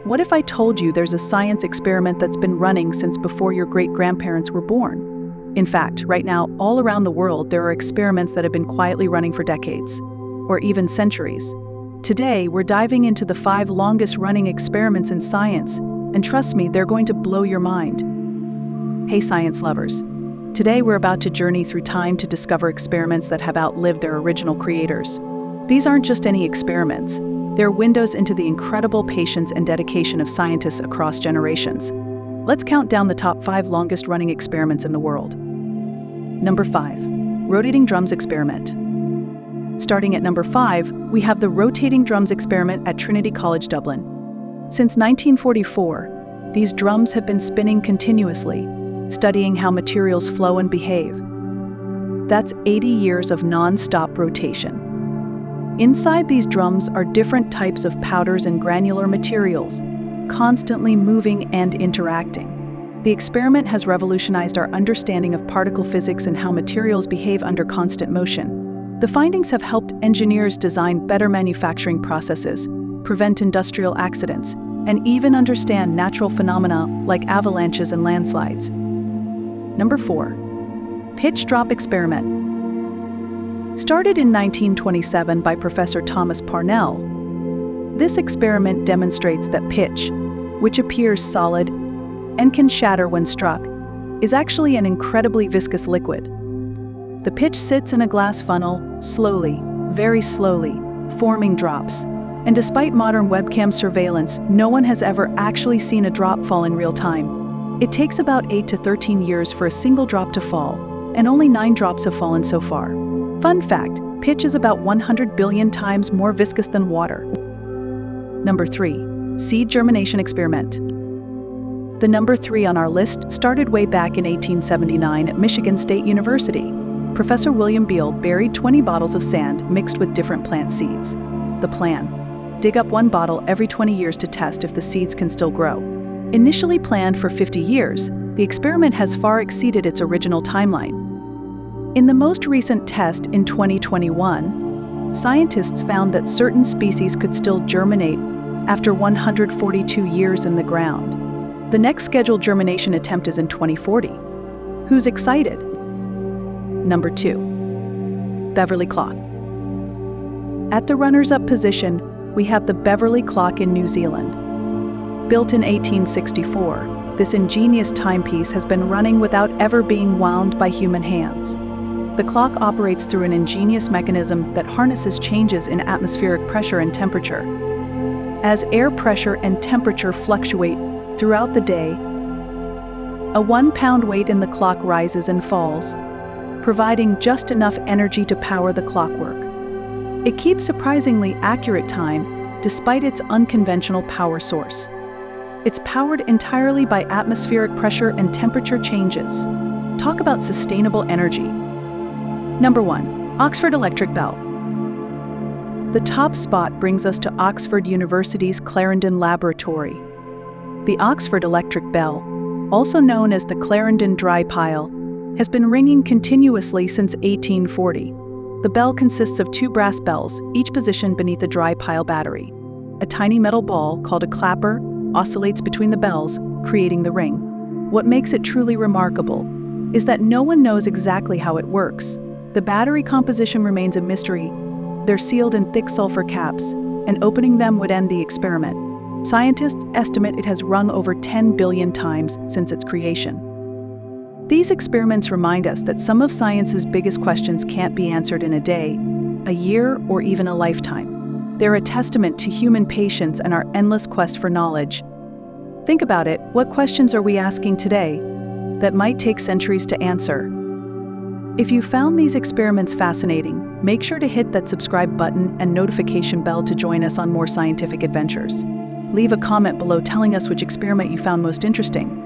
What if I told you there's a science experiment that's been running since before your great-grandparents were born? In fact, right now, all around the world, there are experiments that have been quietly running for decades, or even centuries. Today, we're diving into the 5 longest-running experiments in science, and trust me, they're going to blow your mind. Hey, science lovers. Today, we're about to journey through time to discover experiments that have outlived their original creators. These aren't just any experiments. They're windows into the incredible patience and dedication of scientists across generations. Let's count down the top 5 longest-running experiments in the world. Number 5. Rotating Drums Experiment. Starting at number 5, we have the Rotating Drums Experiment at Trinity College, Dublin. Since 1944, these drums have been spinning continuously, studying how materials flow and behave. That's 80 years of non-stop rotation. Inside these drums are different types of powders and granular materials, constantly moving and interacting. The experiment has revolutionized our understanding of particle physics and how materials behave under constant motion. The findings have helped engineers design better manufacturing processes, prevent industrial accidents, and even understand natural phenomena like avalanches and landslides. Number 4. Pitch Drop Experiment. Started in 1927 by Professor Thomas Parnell, this experiment demonstrates that pitch, which appears solid and can shatter when struck, is actually an incredibly viscous liquid. The pitch sits in a glass funnel, slowly, very slowly, forming drops. And despite modern webcam surveillance, no one has ever actually seen a drop fall in real time. It takes about 8 to 13 years for a single drop to fall, and only 9 drops have fallen so far. Fun fact, pitch is about 100 billion times more viscous than water. Number 3. Seed Germination Experiment. The number 3 on our list started way back in 1879 at Michigan State University. Professor William Beal buried 20 bottles of sand mixed with different plant seeds. The plan: dig up 1 bottle every 20 years to test if the seeds can still grow. Initially planned for 50 years, the experiment has far exceeded its original timeline. In the most recent test in 2021, scientists found that certain species could still germinate after 142 years in the ground. The next scheduled germination attempt is in 2040. Who's excited? Number 2. Beverly Clock. At the runners-up position, we have the Beverly Clock in New Zealand. Built in 1864, this ingenious timepiece has been running without ever being wound by human hands. The clock operates through an ingenious mechanism that harnesses changes in atmospheric pressure and temperature. As air pressure and temperature fluctuate throughout the day, a 1-pound weight in the clock rises and falls, providing just enough energy to power the clockwork. It keeps surprisingly accurate time despite its unconventional power source. It's powered entirely by atmospheric pressure and temperature changes. Talk about sustainable energy. Number 1. Oxford Electric Bell. The top spot brings us to Oxford University's Clarendon Laboratory. The Oxford Electric Bell, also known as the Clarendon Dry Pile, has been ringing continuously since 1840. The bell consists of 2 brass bells, each positioned beneath a dry pile battery. A tiny metal ball, called a clapper, oscillates between the bells, creating the ring. What makes it truly remarkable is that no one knows exactly how it works. The battery composition remains a mystery. They're sealed in thick sulfur caps, and opening them would end the experiment. Scientists estimate it has rung over 10 billion times since its creation. These experiments remind us that some of science's biggest questions can't be answered in a day, a year, or even a lifetime. They're a testament to human patience and our endless quest for knowledge. Think about it, what questions are we asking today that might take centuries to answer? If you found these experiments fascinating, make sure to hit that subscribe button and notification bell to join us on more scientific adventures. Leave a comment below telling us which experiment you found most interesting.